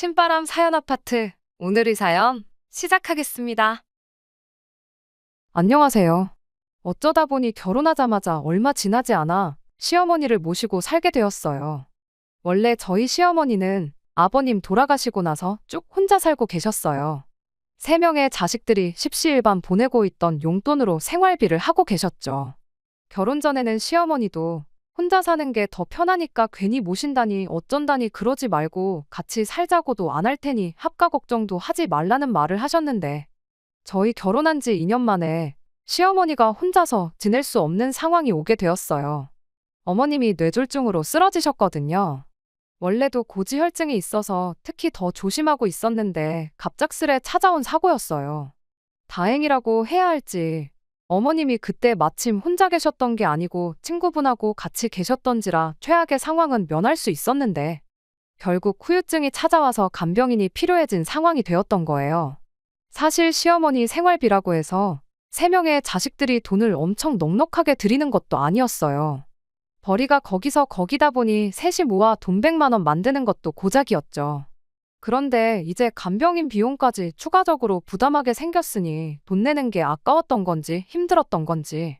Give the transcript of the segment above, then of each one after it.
신바람 사연 아파트. 오늘의 사연 시작하겠습니다. 안녕하세요. 어쩌다 보니 결혼하자마자 얼마 지나지 않아 시어머니를 모시고 살게 되었어요. 원래 저희 시어머니는 아버님 돌아가시고 나서 쭉 혼자 살고 계셨어요. 3명의 자식들이 십시일반 보내고 있던 용돈으로 생활비를 하고 계셨죠. 결혼 전에는 시어머니도 혼자 사는 게 더 편하니까 괜히 모신다니 어쩐다니 그러지 말고 같이 살자고도 안 할 테니 합가 걱정도 하지 말라는 말을 하셨는데 저희 결혼한 지 2년 만에 시어머니가 혼자서 지낼 수 없는 상황이 오게 되었어요. 어머님이 뇌졸중으로 쓰러지셨거든요. 원래도 고지혈증이 있어서 특히 더 조심하고 있었는데 갑작스레 찾아온 사고였어요. 다행이라고 해야 할지 어머님이 그때 마침 혼자 계셨던 게 아니고 친구분하고 같이 계셨던지라 최악의 상황은 면할 수 있었는데 결국 후유증이 찾아와서 간병인이 필요해진 상황이 되었던 거예요. 사실 시어머니 생활비라고 해서 3명의 자식들이 돈을 엄청 넉넉하게 드리는 것도 아니었어요. 벌이가 거기서 거기다 보니 셋이 모아 돈 100만 원 만드는 것도 고작이었죠. 그런데 이제 간병인 비용까지 추가적으로 부담하게 생겼으니 돈 내는 게 아까웠던 건지 힘들었던 건지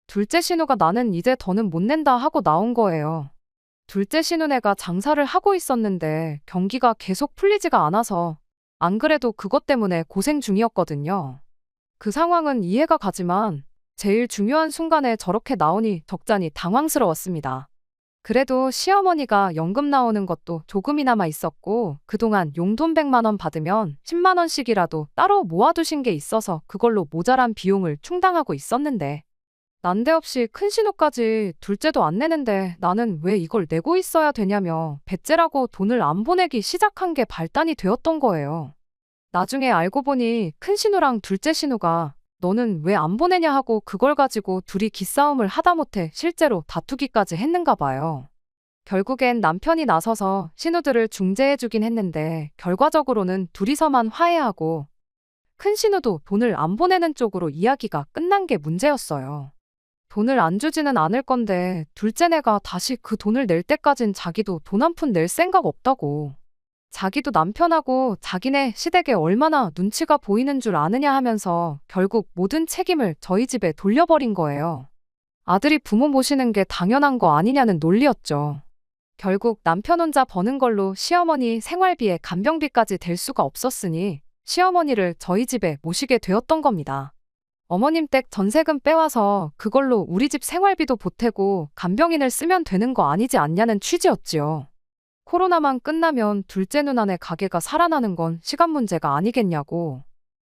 둘째 신우가 나는 이제 더는 못 낸다 하고 나온 거예요. 둘째 신우네가 장사를 하고 있었는데 경기가 계속 풀리지가 않아서 안 그래도 그것 때문에 고생 중이었거든요. 그 상황은 이해가 가지만 제일 중요한 순간에 저렇게 나오니 적잖이 당황스러웠습니다. 그래도 시어머니가 연금 나오는 것도 조금이나마 있었고 그동안 용돈 100만 원 받으면 10만 원씩이라도 따로 모아두신 게 있어서 그걸로 모자란 비용을 충당하고 있었는데 난데없이 큰 신우까지 둘째도 안 내는데 나는 왜 이걸 내고 있어야 되냐며 배째라고 돈을 안 보내기 시작한 게 발단이 되었던 거예요. 나중에 알고 보니 큰 신우랑 둘째 신우가 너는 왜 안 보내냐 하고 그걸 가지고 둘이 기싸움을 하다못해 실제로 다투기까지 했는가 봐요. 결국엔 남편이 나서서 신우들을 중재해주긴 했는데 결과적으로는 둘이서만 화해하고 큰 신우도 돈을 안 보내는 쪽으로 이야기가 끝난 게 문제였어요. 돈을 안 주지는 않을 건데 둘째네가 다시 그 돈을 낼 때까진 자기도 돈 한 푼 낼 생각 없다고. 자기도 남편하고 자기네 시댁에 얼마나 눈치가 보이는 줄 아느냐 하면서 결국 모든 책임을 저희 집에 돌려버린 거예요. 아들이 부모 모시는 게 당연한 거 아니냐는 논리였죠. 결국 남편 혼자 버는 걸로 시어머니 생활비에 간병비까지 될 수가 없었으니 시어머니를 저희 집에 모시게 되었던 겁니다. 어머님 댁 전세금 빼와서 그걸로 우리 집 생활비도 보태고 간병인을 쓰면 되는 거 아니지 않냐는 취지였지요. 코로나만 끝나면 둘째 누나네 가게가 살아나는 건 시간 문제가 아니겠냐고.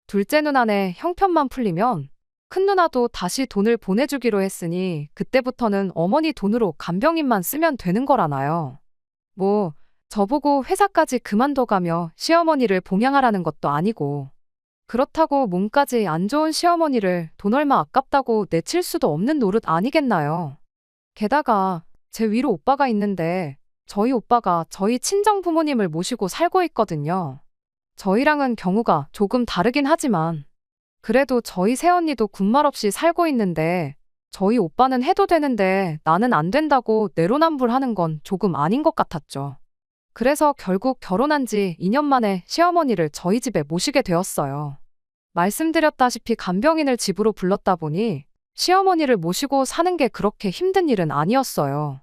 둘째 누나네 형편만 풀리면 큰 누나도 다시 돈을 보내주기로 했으니 그때부터는 어머니 돈으로 간병인만 쓰면 되는 거라나요. 뭐 저보고 회사까지 그만둬가며 시어머니를 봉양하라는 것도 아니고 그렇다고 몸까지 안 좋은 시어머니를 돈 얼마 아깝다고 내칠 수도 없는 노릇 아니겠나요. 게다가 제 위로 오빠가 있는데 저희 오빠가 저희 친정 부모님을 모시고 살고 있거든요. 저희랑은 경우가 조금 다르긴 하지만 그래도 저희 새언니도 군말 없이 살고 있는데 저희 오빠는 해도 되는데 나는 안 된다고 내로남불하는 건 조금 아닌 것 같았죠. 그래서 결국 결혼한 지 2년 만에 시어머니를 저희 집에 모시게 되었어요. 말씀드렸다시피 간병인을 집으로 불렀다 보니 시어머니를 모시고 사는 게 그렇게 힘든 일은 아니었어요.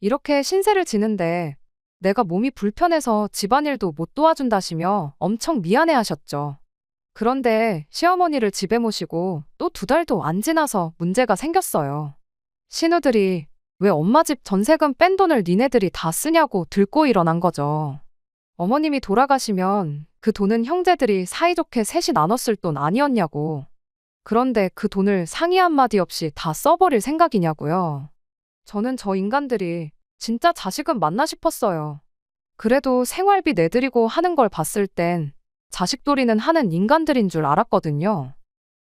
이렇게 신세를 지는데 내가 몸이 불편해서 집안일도 못 도와준다시며 엄청 미안해하셨죠. 그런데 시어머니를 집에 모시고 또 2달도 안 지나서 문제가 생겼어요. 신우들이 왜 엄마 집 전세금 뺀 돈을 니네들이 다 쓰냐고 들고 일어난 거죠. 어머님이 돌아가시면 그 돈은 형제들이 사이좋게 셋이 나눴을 돈 아니었냐고. 그런데 그 돈을 상의 한마디 없이 다 써버릴 생각이냐고요. 저는 저 인간들이 진짜 자식은 맞나 싶었어요. 그래도 생활비 내드리고 하는 걸 봤을 땐 자식돌이는 하는 인간들인 줄 알았거든요.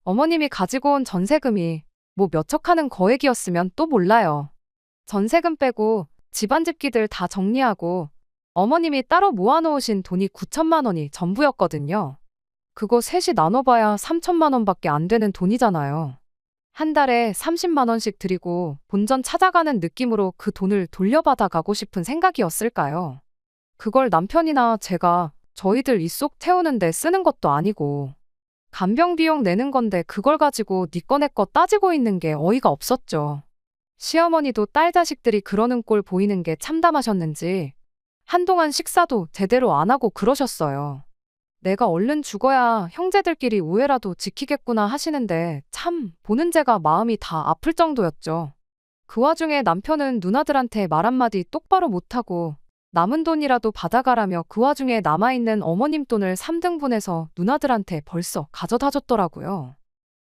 어머님이 가지고 온 전세금이 뭐 몇 척하는 거액이었으면 또 몰라요. 전세금 빼고 집안 집기들 다 정리하고 어머님이 따로 모아놓으신 돈이 9천만 원이 전부였거든요. 그거 셋이 나눠봐야 3천만 원밖에 안 되는 돈이잖아요. 한 달에 30만 원씩 드리고 본전 찾아가는 느낌으로 그 돈을 돌려받아 가고 싶은 생각이었을까요? 그걸 남편이나 제가 저희들 입속 태우는데 쓰는 것도 아니고 간병 비용 내는 건데 그걸 가지고 니 거 내 거 따지고 있는 게 어이가 없었죠. 시어머니도 딸 자식들이 그러는 꼴 보이는 게 참담하셨는지 한동안 식사도 제대로 안 하고 그러셨어요. 내가 얼른 죽어야 형제들끼리 우애라도 지키겠구나 하시는데 참 보는 제가 마음이 다 아플 정도였죠. 그 와중에 남편은 누나들한테 말 한마디 똑바로 못하고 남은 돈이라도 받아가라며 그 와중에 남아있는 어머님 돈을 3등분해서 누나들한테 벌써 가져다 줬더라고요.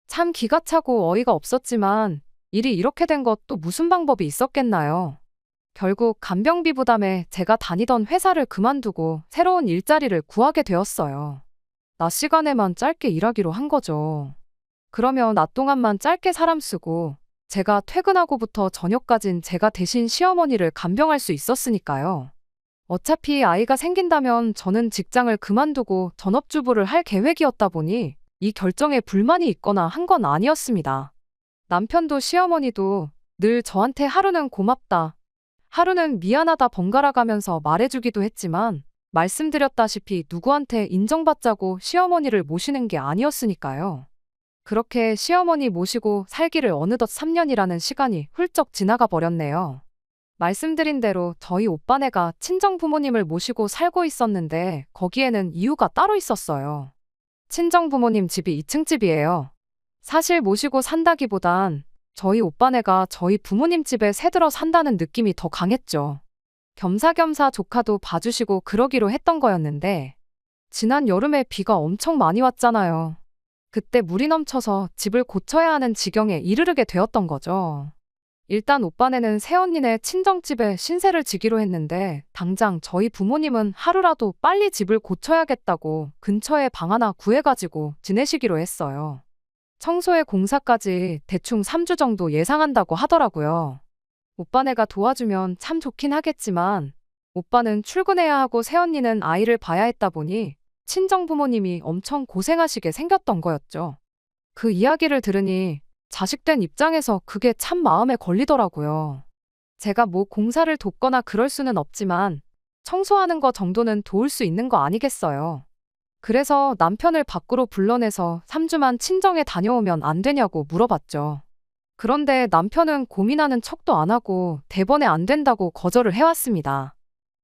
참 기가 차고 어이가 없었지만 일이 이렇게 된 것 또 무슨 방법이 있었겠나요? 결국 간병비 부담에 제가 다니던 회사를 그만두고 새로운 일자리를 구하게 되었어요. 낮 시간에만 짧게 일하기로 한 거죠. 그러면 낮 동안만 짧게 사람 쓰고 제가 퇴근하고부터 저녁까진 제가 대신 시어머니를 간병할 수 있었으니까요. 어차피 아이가 생긴다면 저는 직장을 그만두고 전업주부를 할 계획이었다 보니 이 결정에 불만이 있거나 한 건 아니었습니다. 남편도 시어머니도 늘 저한테 하루는 고맙다, 하루는 미안하다 번갈아 가면서 말해주기도 했지만 말씀드렸다시피 누구한테 인정받자고 시어머니를 모시는 게 아니었으니까요. 그렇게 시어머니 모시고 살기를 어느덧 3년이라는 시간이 훌쩍 지나가 버렸네요. 말씀드린 대로 저희 오빠네가 친정 부모님을 모시고 살고 있었는데 거기에는 이유가 따로 있었어요. 친정 부모님 집이 2층 집이에요. 사실 모시고 산다기보단 저희 오빠네가 저희 부모님 집에 새들어 산다는 느낌이 더 강했죠. 겸사겸사 조카도 봐주시고 그러기로 했던 거였는데 지난 여름에 비가 엄청 많이 왔잖아요. 그때 물이 넘쳐서 집을 고쳐야 하는 지경에 이르르게 되었던 거죠. 일단 오빠네는 새언니네 친정집에 신세를 지기로 했는데 당장 저희 부모님은 하루라도 빨리 집을 고쳐야겠다고 근처에 방 하나 구해가지고 지내시기로 했어요. 청소에 공사까지 대충 3주 정도 예상한다고 하더라고요. 오빠네가 도와주면 참 좋긴 하겠지만 오빠는 출근해야 하고 새언니는 아이를 봐야 했다 보니 친정 부모님이 엄청 고생하시게 생겼던 거였죠. 그 이야기를 들으니 자식된 입장에서 그게 참 마음에 걸리더라고요. 제가 뭐 공사를 돕거나 그럴 수는 없지만 청소하는 거 정도는 도울 수 있는 거 아니겠어요. 그래서 남편을 밖으로 불러내서 3주만 친정에 다녀오면 안 되냐고 물어봤죠. 그런데 남편은 고민하는 척도 안 하고 대번에 안 된다고 거절을 해왔습니다.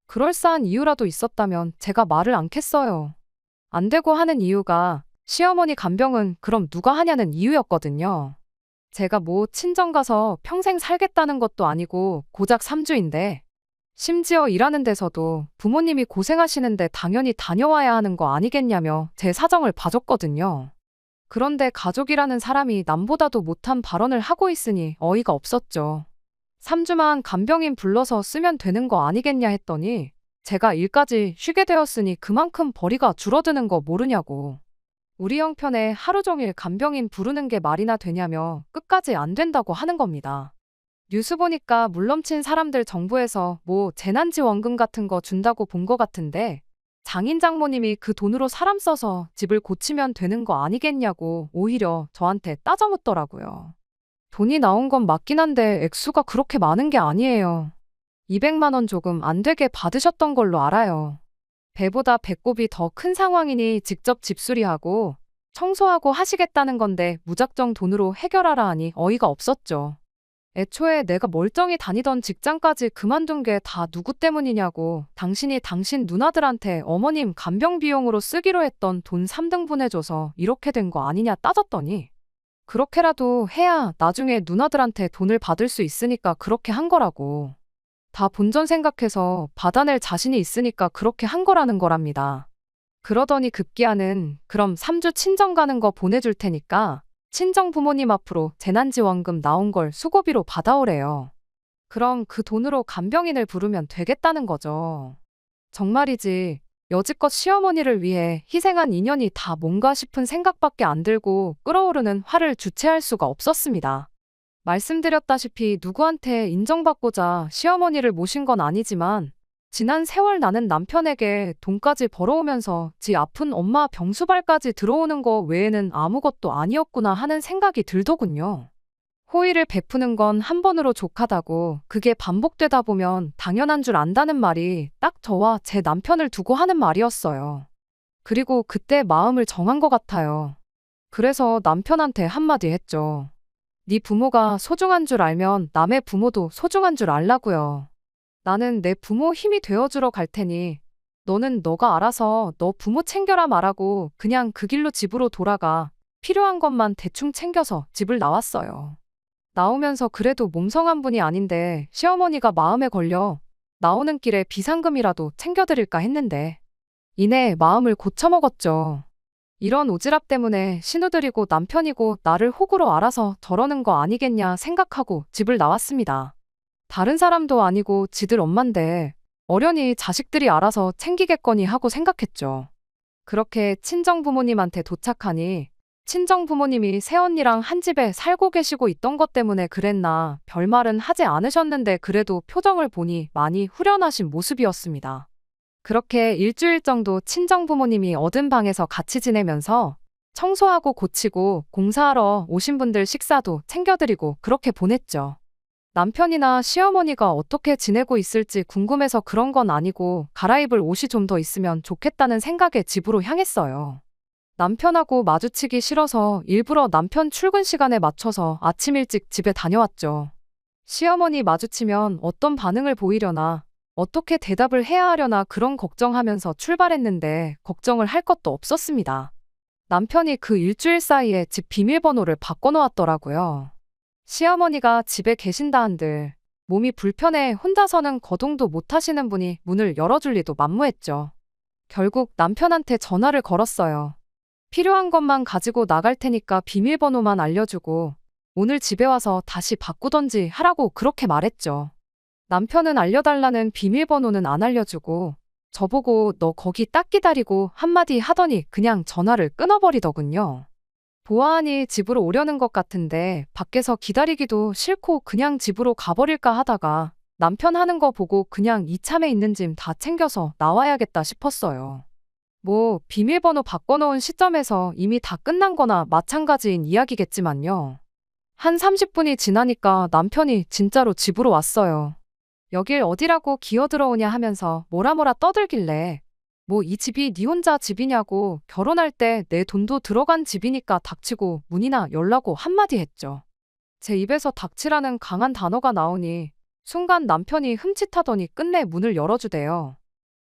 그럴싸한 이유라도 있었다면 제가 말을 않겠어요. 안 되고 하는 이유가 시어머니 간병은 그럼 누가 하냐는 이유였거든요. 제가 뭐 친정 가서 평생 살겠다는 것도 아니고 고작 3주인데 심지어 일하는 데서도 부모님이 고생하시는데 당연히 다녀와야 하는 거 아니겠냐며 제 사정을 봐줬거든요. 그런데 가족이라는 사람이 남보다도 못한 발언을 하고 있으니 어이가 없었죠. 3주만 간병인 불러서 쓰면 되는 거 아니겠냐 했더니 제가 일까지 쉬게 되었으니 그만큼 벌이가 줄어드는 거 모르냐고. 우리 형편에 하루 종일 간병인 부르는 게 말이나 되냐며 끝까지 안 된다고 하는 겁니다. 뉴스 보니까 물넘친 사람들 정부에서 뭐 재난지원금 같은 거 준다고 본 거 같은데 장인 장모님이 그 돈으로 사람 써서 집을 고치면 되는 거 아니겠냐고 오히려 저한테 따져묻더라고요. 돈이 나온 건 맞긴 한데 액수가 그렇게 많은 게 아니에요. 200만 원 조금 안 되게 받으셨던 걸로 알아요. 배보다 배꼽이 더 큰 상황이니 직접 집수리하고 청소하고 하시겠다는 건데 무작정 돈으로 해결하라 하니 어이가 없었죠. 애초에 내가 멀쩡히 다니던 직장까지 그만둔 게 다 누구 때문이냐고 당신이 당신 누나들한테 어머님 간병 비용으로 쓰기로 했던 돈 3등분 해줘서 이렇게 된 거 아니냐 따졌더니 그렇게라도 해야 나중에 누나들한테 돈을 받을 수 있으니까 그렇게 한 거라고. 다 본전 생각해서 받아낼 자신이 있으니까 그렇게 한 거라는 거랍니다. 그러더니 급기야는 그럼 3주 친정 가는 거 보내줄 테니까 친정 부모님 앞으로 재난지원금 나온 걸 수고비로 받아오래요. 그럼 그 돈으로 간병인을 부르면 되겠다는 거죠. 정말이지 여지껏 시어머니를 위해 희생한 인연이 다 뭔가 싶은 생각밖에 안 들고 끓어오르는 화를 주체할 수가 없었습니다. 말씀드렸다시피 누구한테 인정받고자 시어머니를 모신 건 아니지만 지난 세월 나는 남편에게 돈까지 벌어오면서 지 아픈 엄마 병수발까지 들어오는 거 외에는 아무것도 아니었구나 하는 생각이 들더군요. 호의를 베푸는 건 한 번으로 족하다고 그게 반복되다 보면 당연한 줄 안다는 말이 딱 저와 제 남편을 두고 하는 말이었어요. 그리고 그때 마음을 정한 것 같아요. 그래서 남편한테 한마디 했죠. 네 부모가 소중한 줄 알면 남의 부모도 소중한 줄 알라고요. 나는 내 부모 힘이 되어주러 갈 테니 너는 너가 알아서 너 부모 챙겨라 말하고 그냥 그 길로 집으로 돌아가. 필요한 것만 대충 챙겨서 집을 나왔어요. 나오면서 그래도 몸성한 분이 아닌데 시어머니가 마음에 걸려 나오는 길에 비상금이라도 챙겨드릴까 했는데 이내 마음을 고쳐먹었죠. 이런 오지랖 때문에 신우들이고 남편이고 나를 호구로 알아서 저러는 거 아니겠냐 생각하고 집을 나왔습니다. 다른 사람도 아니고 지들 엄만데 어련히 자식들이 알아서 챙기겠거니 하고 생각했죠. 그렇게 친정부모님한테 도착하니 친정부모님이 새언니랑 한 집에 살고 계시고 있던 것 때문에 그랬나 별말은 하지 않으셨는데 그래도 표정을 보니 많이 후련하신 모습이었습니다. 그렇게 일주일 정도 친정부모님이 얻은 방에서 같이 지내면서 청소하고 고치고 공사하러 오신 분들 식사도 챙겨드리고 그렇게 보냈죠. 남편이나 시어머니가 어떻게 지내고 있을지 궁금해서 그런 건 아니고 갈아입을 옷이 좀 더 있으면 좋겠다는 생각에 집으로 향했어요. 남편하고 마주치기 싫어서 일부러 남편 출근 시간에 맞춰서 아침 일찍 집에 다녀왔죠. 시어머니 마주치면 어떤 반응을 보이려나, 어떻게 대답을 해야 하려나 그런 걱정하면서 출발했는데 걱정을 할 것도 없었습니다. 남편이 그 일주일 사이에 집 비밀번호를 바꿔놓았더라고요. 시어머니가 집에 계신다 한들 몸이 불편해 혼자서는 거동도 못 하시는 분이 문을 열어줄 리도 만무했죠. 결국 남편한테 전화를 걸었어요. 필요한 것만 가지고 나갈 테니까 비밀번호만 알려주고 오늘 집에 와서 다시 바꾸던지 하라고 그렇게 말했죠. 남편은 알려달라는 비밀번호는 안 알려주고 저보고 너 거기 딱 기다리고 한마디 하더니 그냥 전화를 끊어버리더군요. 보아하니 집으로 오려는 것 같은데 밖에서 기다리기도 싫고 그냥 집으로 가버릴까 하다가 남편 하는 거 보고 그냥 이참에 있는 짐 다 챙겨서 나와야겠다 싶었어요. 뭐 비밀번호 바꿔놓은 시점에서 이미 다 끝난 거나 마찬가지인 이야기겠지만요. 한 30분이 지나니까 남편이 진짜로 집으로 왔어요. 여길 어디라고 기어들어오냐 하면서 뭐라 떠들길래 뭐 이 집이 네 혼자 집이냐고 결혼할 때 내 돈도 들어간 집이니까 닥치고 문이나 열라고 한마디 했죠. 제 입에서 닥치라는 강한 단어가 나오니 순간 남편이 흠칫하더니 끝내 문을 열어주대요.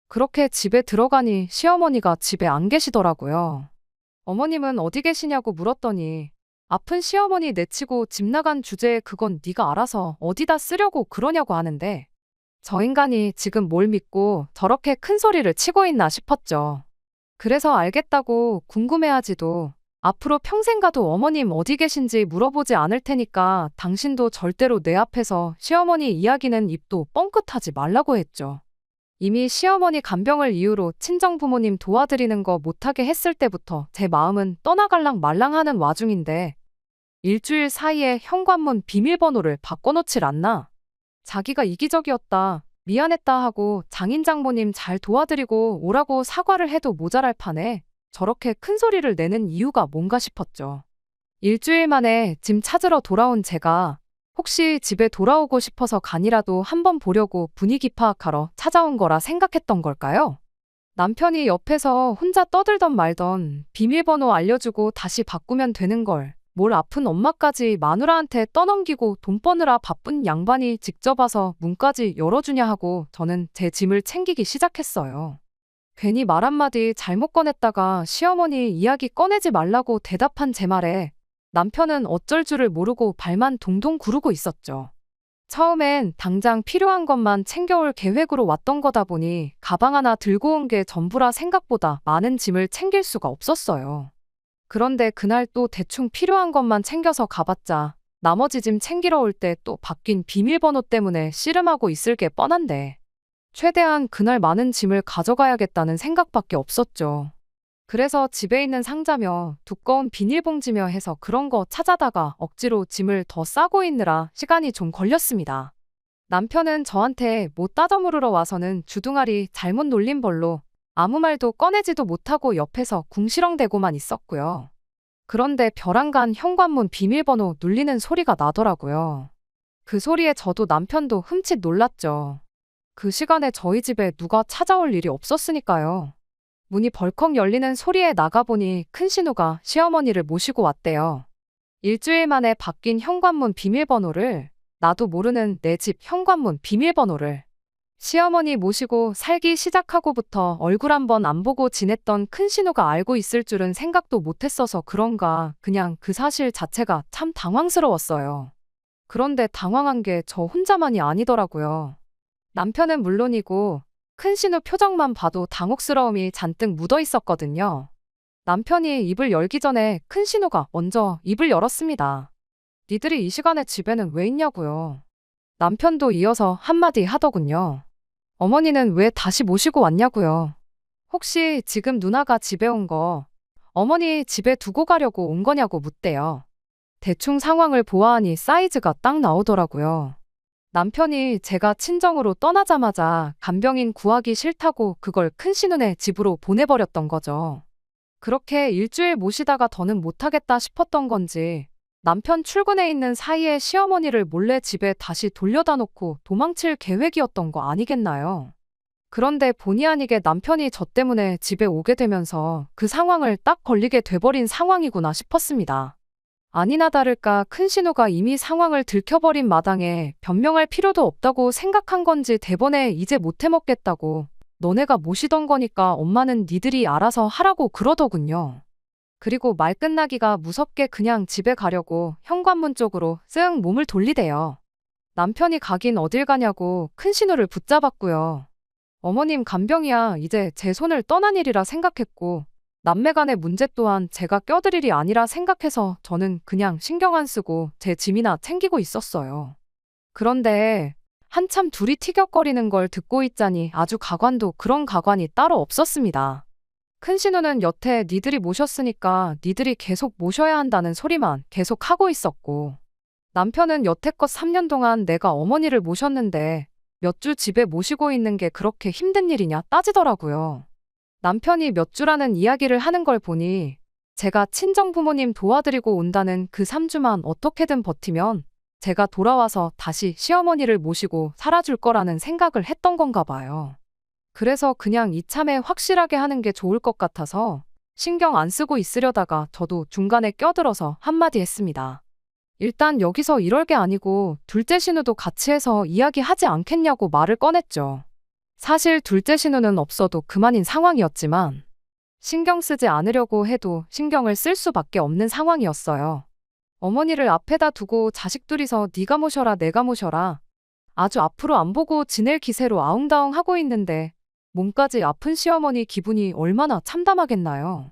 그렇게 집에 들어가니 시어머니가 집에 안 계시더라고요. 어머님은 어디 계시냐고 물었더니 아픈 시어머니 내치고 집 나간 주제에 그건 네가 알아서 어디다 쓰려고 그러냐고 하는데 저 인간이 지금 뭘 믿고 저렇게 큰 소리를 치고 있나 싶었죠. 그래서 알겠다고 궁금해하지도 앞으로 평생 가도 어머님 어디 계신지 물어보지 않을 테니까 당신도 절대로 내 앞에서 시어머니 이야기는 입도 뻥끗하지 말라고 했죠. 이미 시어머니 간병을 이유로 친정부모님 도와드리는 거 못하게 했을 때부터 제 마음은 떠나갈랑 말랑하는 와중인데 일주일 사이에 현관문 비밀번호를 바꿔놓질 않나? 자기가 이기적이었다, 미안했다 하고 장인 장모님 잘 도와드리고 오라고 사과를 해도 모자랄 판에 저렇게 큰 소리를 내는 이유가 뭔가 싶었죠. 일주일 만에 짐 찾으러 돌아온 제가 혹시 집에 돌아오고 싶어서 간이라도 한번 보려고 분위기 파악하러 찾아온 거라 생각했던 걸까요? 남편이 옆에서 혼자 떠들던 말던 비밀번호 알려주고 다시 바꾸면 되는 걸 뭘 아픈 엄마까지 마누라한테 떠넘기고 돈 버느라 바쁜 양반이 직접 와서 문까지 열어주냐 하고 저는 제 짐을 챙기기 시작했어요. 괜히 말 한마디 잘못 꺼냈다가 시어머니 이야기 꺼내지 말라고 대답한 제 말에 남편은 어쩔 줄을 모르고 발만 동동 구르고 있었죠. 처음엔 당장 필요한 것만 챙겨올 계획으로 왔던 거다 보니 가방 하나 들고 온 게 전부라 생각보다 많은 짐을 챙길 수가 없었어요. 그런데 그날 또 대충 필요한 것만 챙겨서 가봤자 나머지 짐 챙기러 올 때 또 바뀐 비밀번호 때문에 씨름하고 있을 게 뻔한데 최대한 그날 많은 짐을 가져가야겠다는 생각밖에 없었죠. 그래서 집에 있는 상자며 두꺼운 비닐봉지며 해서 그런 거 찾아다가 억지로 짐을 더 싸고 있느라 시간이 좀 걸렸습니다. 남편은 저한테 뭐 따져 물으러 와서는 주둥아리 잘못 놀린 벌로 아무 말도 꺼내지도 못하고 옆에서 궁시렁대고만 있었고요. 그런데 벼랑간 현관문 비밀번호 눌리는 소리가 나더라고요. 그 소리에 저도 남편도 흠칫 놀랐죠. 그 시간에 저희 집에 누가 찾아올 일이 없었으니까요. 문이 벌컥 열리는 소리에 나가보니 큰 신우가 시어머니를 모시고 왔대요. 일주일 만에 바뀐 현관문 비밀번호를, 나도 모르는 내 집 현관문 비밀번호를. 시어머니 모시고 살기 시작하고부터 얼굴 한번 안 보고 지냈던 큰 신우가 알고 있을 줄은 생각도 못했어서 그런가 그냥 그 사실 자체가 참 당황스러웠어요. 그런데 당황한 게 저 혼자만이 아니더라고요. 남편은 물론이고 큰 신우 표정만 봐도 당혹스러움이 잔뜩 묻어 있었거든요. 남편이 입을 열기 전에 큰 신우가 먼저 입을 열었습니다. 니들이 이 시간에 집에는 왜 있냐고요. 남편도 이어서 한마디 하더군요. 어머니는 왜 다시 모시고 왔냐고요. 혹시 지금 누나가 집에 온 거 어머니 집에 두고 가려고 온 거냐고 묻대요. 대충 상황을 보아하니 사이즈가 딱 나오더라고요. 남편이 제가 친정으로 떠나자마자 간병인 구하기 싫다고 그걸 큰 신우네 집으로 보내버렸던 거죠. 그렇게 일주일 모시다가 더는 못하겠다 싶었던 건지 남편 출근해 있는 사이에 시어머니를 몰래 집에 다시 돌려다 놓고 도망칠 계획이었던 거 아니겠나요? 그런데 본의 아니게 남편이 저 때문에 집에 오게 되면서 그 상황을 딱 걸리게 돼버린 상황이구나 싶었습니다. 아니나 다를까 큰 신우가 이미 상황을 들켜버린 마당에 변명할 필요도 없다고 생각한 건지 대번에 이제 못 해먹겠다고 너네가 모시던 거니까 엄마는 니들이 알아서 하라고 그러더군요. 그리고 말 끝나기가 무섭게 그냥 집에 가려고 현관문 쪽으로 쓱 몸을 돌리대요. 남편이 가긴 어딜 가냐고 큰 신우를 붙잡았고요. 어머님 간병이야 이제 제 손을 떠난 일이라 생각했고 남매 간의 문제 또한 제가 껴들 일이 아니라 생각해서 저는 그냥 신경 안 쓰고 제 짐이나 챙기고 있었어요. 그런데 한참 둘이 티격거리는 걸 듣고 있자니 아주 가관도 그런 가관이 따로 없었습니다. 큰 신우는 여태 니들이 모셨으니까 니들이 계속 모셔야 한다는 소리만 계속 하고 있었고 남편은 여태껏 3년 동안 내가 어머니를 모셨는데 몇 주 집에 모시고 있는 게 그렇게 힘든 일이냐 따지더라고요. 남편이 몇 주라는 이야기를 하는 걸 보니 제가 친정부모님 도와드리고 온다는 그 3주만 어떻게든 버티면 제가 돌아와서 다시 시어머니를 모시고 살아줄 거라는 생각을 했던 건가 봐요. 그래서 그냥 이참에 확실하게 하는 게 좋을 것 같아서 신경 안 쓰고 있으려다가 저도 중간에 껴들어서 한마디 했습니다. 일단 여기서 이럴 게 아니고 둘째 신우도 같이 해서 이야기하지 않겠냐고 말을 꺼냈죠. 사실 둘째 신우는 없어도 그만인 상황이었지만 신경 쓰지 않으려고 해도 신경을 쓸 수밖에 없는 상황이었어요. 어머니를 앞에다 두고 자식 둘이서 네가 모셔라 내가 모셔라 아주 앞으로 안 보고 지낼 기세로 아웅다웅 하고 있는데 몸까지 아픈 시어머니 기분이 얼마나 참담하겠나요.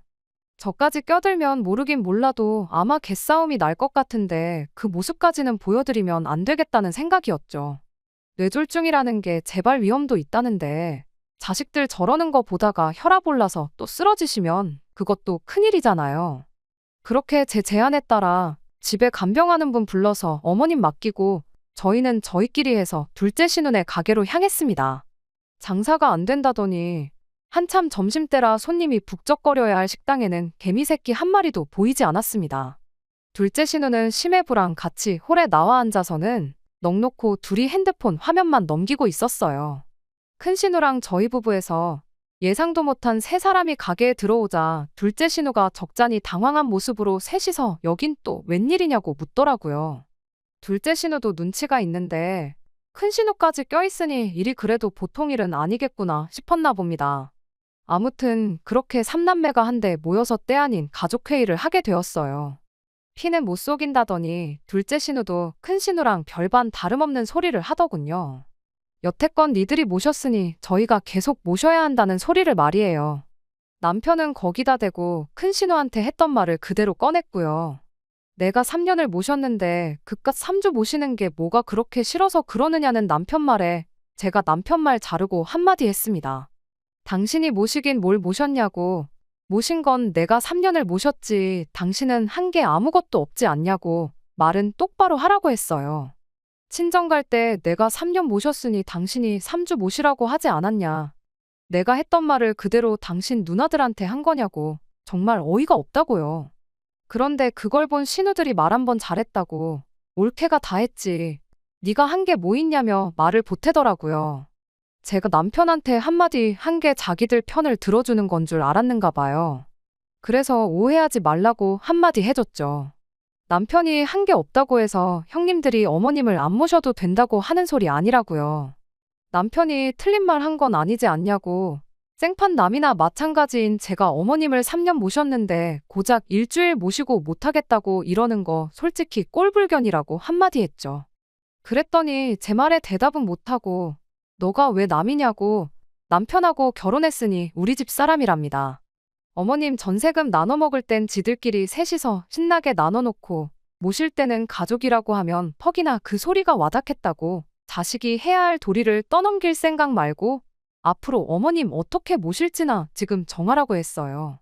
저까지 껴들면 모르긴 몰라도 아마 개싸움이 날 것 같은데 그 모습까지는 보여드리면 안 되겠다는 생각이었죠. 뇌졸중이라는 게 재발 위험도 있다는데 자식들 저러는 거 보다가 혈압 올라서 또 쓰러지시면 그것도 큰일이잖아요. 그렇게 제 제안에 따라 집에 간병하는 분 불러서 어머님 맡기고 저희는 저희끼리 해서 둘째 신우네 가게로 향했습니다. 장사가 안 된다더니 한참 점심때라 손님이 북적거려야 할 식당에는 개미새끼 한 마리도 보이지 않았습니다. 둘째 신우는 심해부랑 같이 홀에 나와 앉아서는 넋놓고 둘이 핸드폰 화면만 넘기고 있었어요. 큰 신우랑 저희 부부에서 예상도 못한 세 사람이 가게에 들어오자 둘째 신우가 적잖이 당황한 모습으로 셋이서 여긴 또 웬일이냐고 묻더라고요. 둘째 신우도 눈치가 있는데 큰 신우까지 껴있으니 일이 그래도 보통 일은 아니겠구나 싶었나 봅니다. 아무튼 그렇게 삼남매가 한데 모여서 때 아닌 가족회의를 하게 되었어요. 피는 못 속인다더니 둘째 신우도 큰 신우랑 별반 다름없는 소리를 하더군요. 여태껏 니들이 모셨으니 저희가 계속 모셔야 한다는 소리를 말이에요. 남편은 거기다 대고 큰 신우한테 했던 말을 그대로 꺼냈고요. 내가 3년을 모셨는데 그깟 3주 모시는 게 뭐가 그렇게 싫어서 그러느냐는 남편 말에 제가 남편 말 자르고 한마디 했습니다. 당신이 모시긴 뭘 모셨냐고. 모신 건 내가 3년을 모셨지 당신은 한 게 아무것도 없지 않냐고 말은 똑바로 하라고 했어요. 친정 갈 때 내가 3년 모셨으니 당신이 3주 모시라고 하지 않았냐. 내가 했던 말을 그대로 당신 누나들한테 한 거냐고. 정말 어이가 없다고요. 그런데 그걸 본 신우들이 말 한 번 잘했다고 올케가 다 했지. 네가 한 게 뭐 있냐며 말을 보태더라고요. 제가 남편한테 한마디 한 게 자기들 편을 들어주는 건 줄 알았는가 봐요. 그래서 오해하지 말라고 한마디 해줬죠. 남편이 한 게 없다고 해서 형님들이 어머님을 안 모셔도 된다고 하는 소리 아니라고요. 남편이 틀린 말 한 건 아니지 않냐고. 생판 남이나 마찬가지인 제가 어머님을 3년 모셨는데 고작 일주일 모시고 못하겠다고 이러는 거 솔직히 꼴불견이라고 한마디 했죠. 그랬더니 제 말에 대답은 못하고 너가 왜 남이냐고 남편하고 결혼했으니 우리 집 사람이랍니다. 어머님 전세금 나눠 먹을 땐 지들끼리 셋이서 신나게 나눠놓고 모실 때는 가족이라고 하면 퍽이나 그 소리가 와닿겠다고 자식이 해야 할 도리를 떠넘길 생각 말고 앞으로 어머님 어떻게 모실지나 지금 정하라고 했어요.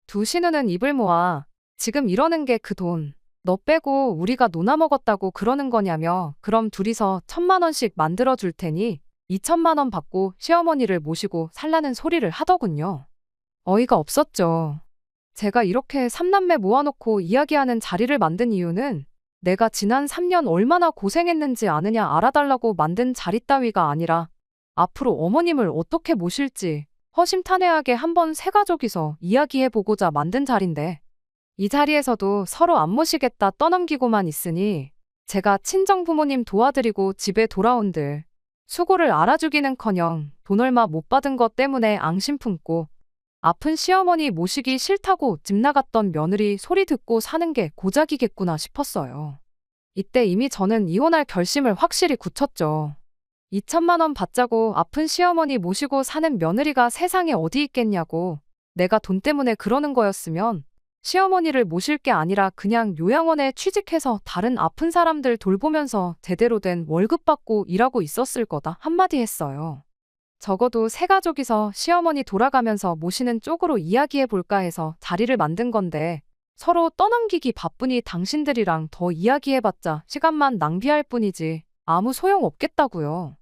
두 신우는 입을 모아 지금 이러는 게 그 돈. 너 빼고 우리가 노나 먹었다고 그러는 거냐며 그럼 둘이서 1,000만 원씩 만들어 줄 테니 2천만 원 받고 시어머니를 모시고 살라는 소리를 하더군요. 어이가 없었죠. 제가 이렇게 삼남매 모아놓고 이야기하는 자리를 만든 이유는 내가 지난 3년 얼마나 고생했는지 아느냐 알아달라고 만든 자리 따위가 아니라 앞으로 어머님을 어떻게 모실지 허심탄회하게 한번 세 가족이서 이야기해보고자 만든 자리인데 이 자리에서도 서로 안 모시겠다 떠넘기고만 있으니 제가 친정부모님 도와드리고 집에 돌아온들 수고를 알아주기는커녕 돈 얼마 못 받은 것 때문에 앙심 품고 아픈 시어머니 모시기 싫다고 집 나갔던 며느리 소리 듣고 사는 게 고작이겠구나 싶었어요. 이때 이미 저는 이혼할 결심을 확실히 굳혔죠. 2천만 원 받자고 아픈 시어머니 모시고 사는 며느리가 세상에 어디 있겠냐고. 내가 돈 때문에 그러는 거였으면 시어머니를 모실 게 아니라 그냥 요양원에 취직해서 다른 아픈 사람들 돌보면서 제대로 된 월급 받고 일하고 있었을 거다 한마디 했어요. 적어도 세 가족이서 시어머니 돌아가면서 모시는 쪽으로 이야기해 볼까 해서 자리를 만든 건데 서로 떠넘기기 바쁘니 당신들이랑 더 이야기해봤자 시간만 낭비할 뿐이지 아무 소용 없겠다고요.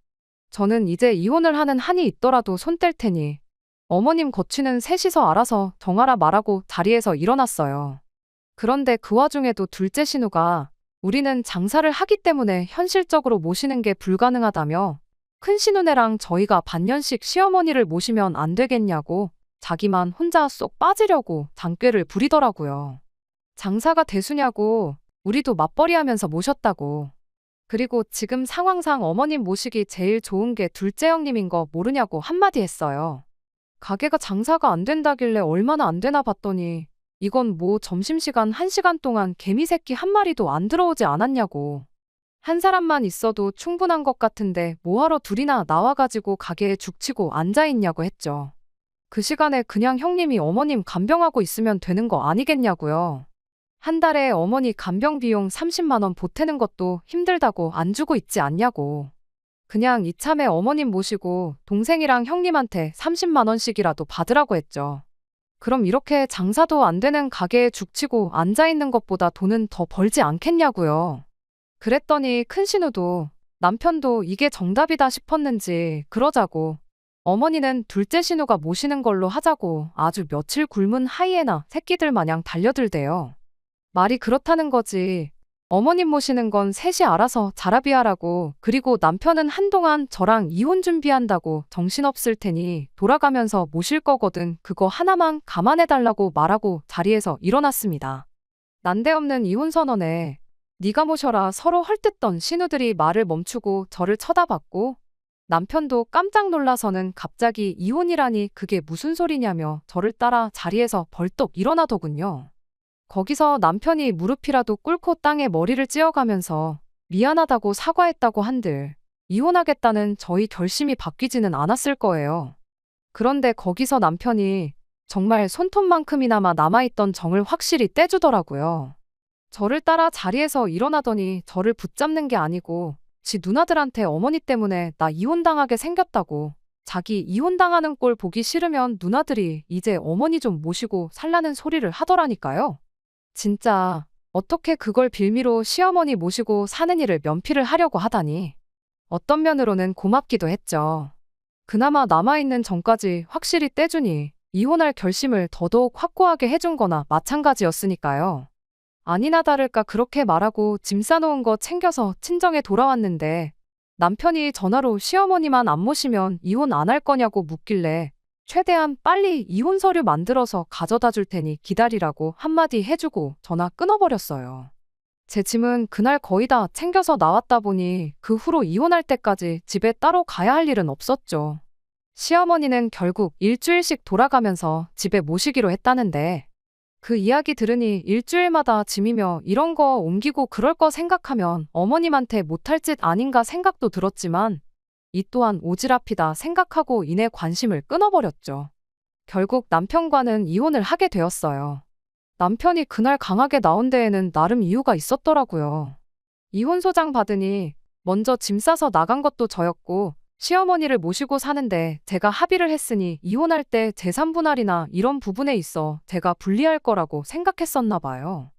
저는 이제 이혼을 하는 한이 있더라도 손 뗄 테니 어머님 거취는 셋이서 알아서 정하라 말하고 자리에서 일어났어요. 그런데 그 와중에도 둘째 신우가 우리는 장사를 하기 때문에 현실적으로 모시는 게 불가능하다며 큰 신우네랑 저희가 반년씩 시어머니를 모시면 안 되겠냐고 자기만 혼자 쏙 빠지려고 장꾀를 부리더라고요. 장사가 대수냐고 우리도 맞벌이하면서 모셨다고. 그리고 지금 상황상 어머님 모시기 제일 좋은 게 둘째 형님인 거 모르냐고 한마디 했어요. 가게가 장사가 안 된다길래 얼마나 안 되나 봤더니 이건 뭐 점심시간 1시간 동안 개미 새끼 한 마리도 안 들어오지 않았냐고. 한 사람만 있어도 충분한 것 같은데 뭐하러 둘이나 나와가지고 가게에 죽치고 앉아있냐고 했죠. 그 시간에 그냥 형님이 어머님 간병하고 있으면 되는 거 아니겠냐고요. 한 달에 어머니 간병 비용 30만 원 보태는 것도 힘들다고 안 주고 있지 않냐고. 그냥 이참에 어머님 모시고 동생이랑 형님한테 30만 원씩이라도 받으라고 했죠. 그럼 이렇게 장사도 안 되는 가게에 죽치고 앉아있는 것보다 돈은 더 벌지 않겠냐고요. 그랬더니 큰 신우도 남편도 이게 정답이다 싶었는지 그러자고 어머니는 둘째 신우가 모시는 걸로 하자고 아주 며칠 굶은 하이에나 새끼들 마냥 달려들대요. 말이 그렇다는 거지. 어머님 모시는 건 셋이 알아서 자라비하라고. 그리고 남편은 한동안 저랑 이혼 준비한다고 정신없을 테니 돌아가면서 모실 거거든. 그거 하나만 감안해달라고 말하고 자리에서 일어났습니다. 난데없는 이혼 선언에 네가 모셔라 서로 헐뜯던 신우들이 말을 멈추고 저를 쳐다봤고 남편도 깜짝 놀라서는 갑자기 이혼이라니 그게 무슨 소리냐며 저를 따라 자리에서 벌떡 일어나더군요. 거기서 남편이 무릎이라도 꿇고 땅에 머리를 찧어가면서 미안하다고 사과했다고 한들 이혼하겠다는 저희 결심이 바뀌지는 않았을 거예요. 그런데 거기서 남편이 정말 손톱만큼이나마 남아있던 정을 확실히 떼주더라고요. 저를 따라 자리에서 일어나더니 저를 붙잡는 게 아니고 지 누나들한테 어머니 때문에 나 이혼당하게 생겼다고 자기 이혼당하는 꼴 보기 싫으면 누나들이 이제 어머니 좀 모시고 살라는 소리를 하더라니까요. 진짜 어떻게 그걸 빌미로 시어머니 모시고 사는 일을 면피를 하려고 하다니. 어떤 면으로는 고맙기도 했죠. 그나마 남아있는 정까지 확실히 떼주니 이혼할 결심을 더더욱 확고하게 해준 거나 마찬가지였으니까요. 아니나 다를까 그렇게 말하고 짐 싸놓은 거 챙겨서 친정에 돌아왔는데 남편이 전화로 시어머니만 안 모시면 이혼 안 할 거냐고 묻길래 최대한 빨리 이혼 서류 만들어서 가져다 줄 테니 기다리라고 한마디 해주고 전화 끊어버렸어요. 제 짐은 그날 거의 다 챙겨서 나왔다 보니 그 후로 이혼할 때까지 집에 따로 가야 할 일은 없었죠. 시어머니는 결국 일주일씩 돌아가면서 집에 모시기로 했다는데 그 이야기 들으니 일주일마다 짐이며 이런 거 옮기고 그럴 거 생각하면 어머님한테 못할 짓 아닌가 생각도 들었지만 이 또한 오지랖이다 생각하고 이내 관심을 끊어버렸죠. 결국 남편과는 이혼을 하게 되었어요. 남편이 그날 강하게 나온 데에는 나름 이유가 있었더라고요. 이혼 소장 받으니 먼저 짐 싸서 나간 것도 저였고 시어머니를 모시고 사는데 제가 합의를 했으니 이혼할 때 재산 분할이나 이런 부분에 있어 제가 불리할 거라고 생각했었나 봐요.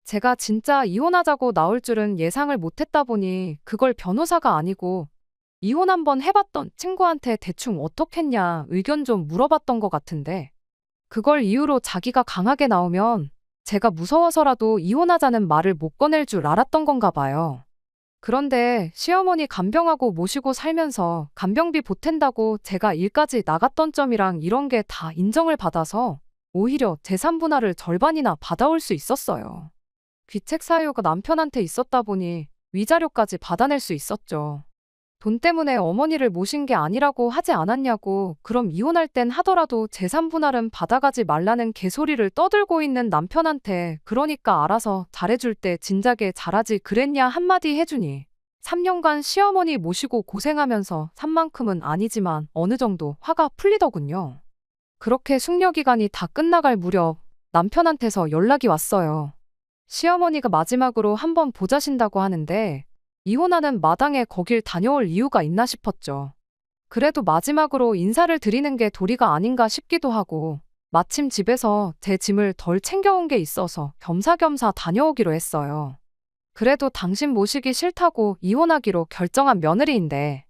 제가 진짜 이혼하자고 나올 줄은 예상을 못했다 보니 그걸 변호사가 아니고 이혼 한번 해봤던 친구한테 대충 어떻겠냐 의견 좀 물어봤던 것 같은데 그걸 이유로 자기가 강하게 나오면 제가 무서워서라도 이혼하자는 말을 못 꺼낼 줄 알았던 건가 봐요. 그런데 시어머니 간병하고 모시고 살면서 간병비 보탠다고 제가 일까지 나갔던 점이랑 이런 게 다 인정을 받아서 오히려 재산 분할을 절반이나 받아올 수 있었어요. 귀책 사유가 남편한테 있었다 보니 위자료까지 받아낼 수 있었죠. 돈 때문에 어머니를 모신 게 아니라고 하지 않았냐고 그럼 이혼할 땐 하더라도 재산 분할은 받아가지 말라는 개소리를 떠들고 있는 남편한테 그러니까 알아서 잘해줄 때 진작에 잘하지 그랬냐 한마디 해주니 3년간 시어머니 모시고 고생하면서 산 만큼은 아니지만 어느 정도 화가 풀리더군요. 그렇게 숙려기간이 다 끝나갈 무렵 남편한테서 연락이 왔어요. 시어머니가 마지막으로 한번 보자신다고 하는데 이혼하는 마당에 거길 다녀올 이유가 있나 싶었죠. 그래도 마지막으로 인사를 드리는 게 도리가 아닌가 싶기도 하고 마침 집에서 제 짐을 덜 챙겨온 게 있어서 겸사겸사 다녀오기로 했어요. 그래도 당신 모시기 싫다고 이혼하기로 결정한 며느리인데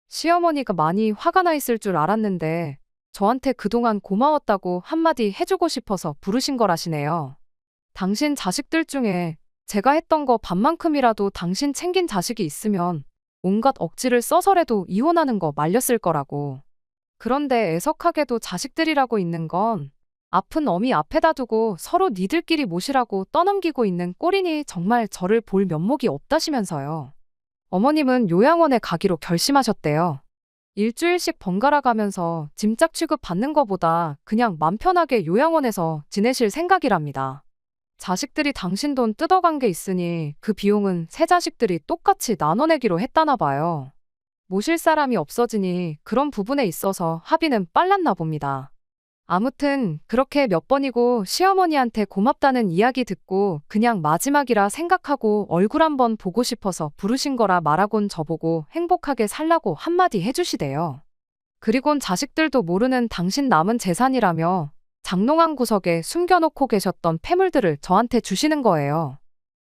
시어머니가 많이 화가 나 있을 줄 알았는데 저한테 그동안 고마웠다고 한마디 해주고 싶어서 부르신 거라시네요. 당신 자식들 중에 제가 했던 거 반만큼이라도 당신 챙긴 자식이 있으면 온갖 억지를 써서라도 이혼하는 거 말렸을 거라고. 그런데 애석하게도 자식들이라고 있는 건 아픈 어미 앞에다 두고 서로 니들끼리 모시라고 떠넘기고 있는 꼴이니 정말 저를 볼 면목이 없다시면서요. 어머님은 요양원에 가기로 결심하셨대요. 일주일씩 번갈아 가면서 짐짝 취급 받는 거보다 그냥 맘 편하게 요양원에서 지내실 생각이랍니다. 자식들이 당신 돈 뜯어간 게 있으니 그 비용은 세 자식들이 똑같이 나눠내기로 했다나 봐요. 모실 사람이 없어지니 그런 부분에 있어서 합의는 빨랐나 봅니다. 아무튼 그렇게 몇 번이고 시어머니한테 고맙다는 이야기 듣고 그냥 마지막이라 생각하고 얼굴 한번 보고 싶어서 부르신 거라 말하곤 저보고 행복하게 살라고 한마디 해주시대요. 그리곤 자식들도 모르는 당신 남은 재산이라며 장롱한 구석에 숨겨놓고 계셨던 폐물들을 저한테 주시는 거예요.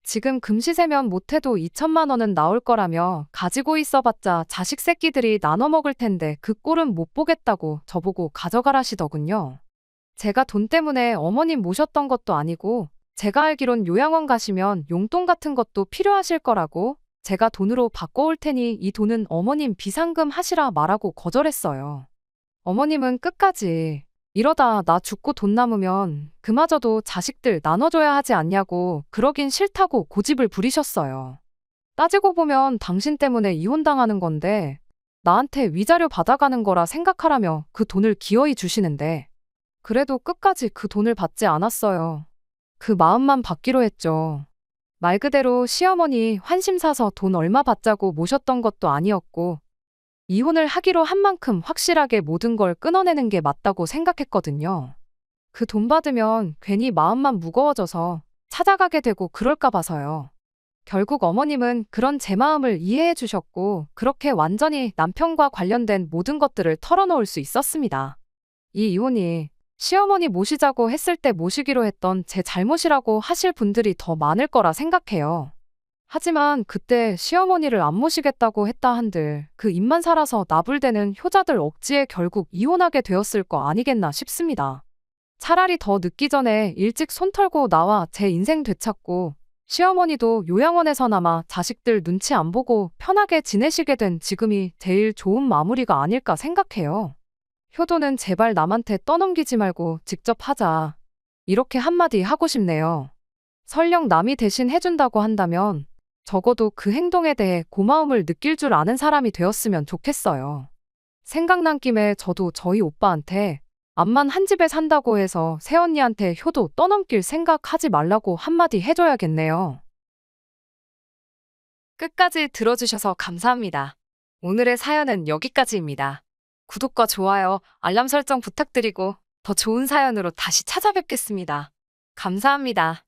지금 금시세면 못해도 2천만 원은 나올 거라며 가지고 있어봤자 자식 새끼들이 나눠 먹을 텐데 그 꼴은 못 보겠다고 저보고 가져가라시더군요. 제가 돈 때문에 어머님 모셨던 것도 아니고 제가 알기론 요양원 가시면 용돈 같은 것도 필요하실 거라고 제가 돈으로 바꿔올 테니 이 돈은 어머님 비상금 하시라 말하고 거절했어요. 어머님은 끝까지 이러다 나 죽고 돈 남으면 그마저도 자식들 나눠줘야 하지 않냐고 그러긴 싫다고 고집을 부리셨어요. 따지고 보면 당신 때문에 이혼당하는 건데 나한테 위자료 받아가는 거라 생각하라며 그 돈을 기어이 주시는데 그래도 끝까지 그 돈을 받지 않았어요. 그 마음만 받기로 했죠. 말 그대로 시어머니 환심 사서 돈 얼마 받자고 모셨던 것도 아니었고 이혼을 하기로 한 만큼 확실하게 모든 걸 끊어내는 게 맞다고 생각했거든요. 그 돈 받으면 괜히 마음만 무거워져서 찾아가게 되고 그럴까 봐서요. 결국 어머님은 그런 제 마음을 이해해 주셨고 그렇게 완전히 남편과 관련된 모든 것들을 털어놓을 수 있었습니다. 이 이혼이 시어머니 모시자고 했을 때 모시기로 했던 제 잘못이라고 하실 분들이 더 많을 거라 생각해요. 하지만 그때 시어머니를 안 모시겠다고 했다 한들 그 입만 살아서 나불대는 효자들 억지에 결국 이혼하게 되었을 거 아니겠나 싶습니다. 차라리 더 늦기 전에 일찍 손 털고 나와 제 인생 되찾고 시어머니도 요양원에서나마 자식들 눈치 안 보고 편하게 지내시게 된 지금이 제일 좋은 마무리가 아닐까 생각해요. 효도는 제발 남한테 떠넘기지 말고 직접 하자. 이렇게 한마디 하고 싶네요. 설령 남이 대신 해준다고 한다면 적어도 그 행동에 대해 고마움을 느낄 줄 아는 사람이 되었으면 좋겠어요. 생각난 김에 저도 저희 오빠한테 암만 한 집에 산다고 해서 새언니한테 효도 떠넘길 생각하지 말라고 한마디 해줘야겠네요. 끝까지 들어주셔서 감사합니다. 오늘의 사연은 여기까지입니다. 구독과 좋아요, 알람 설정 부탁드리고 더 좋은 사연으로 다시 찾아뵙겠습니다. 감사합니다.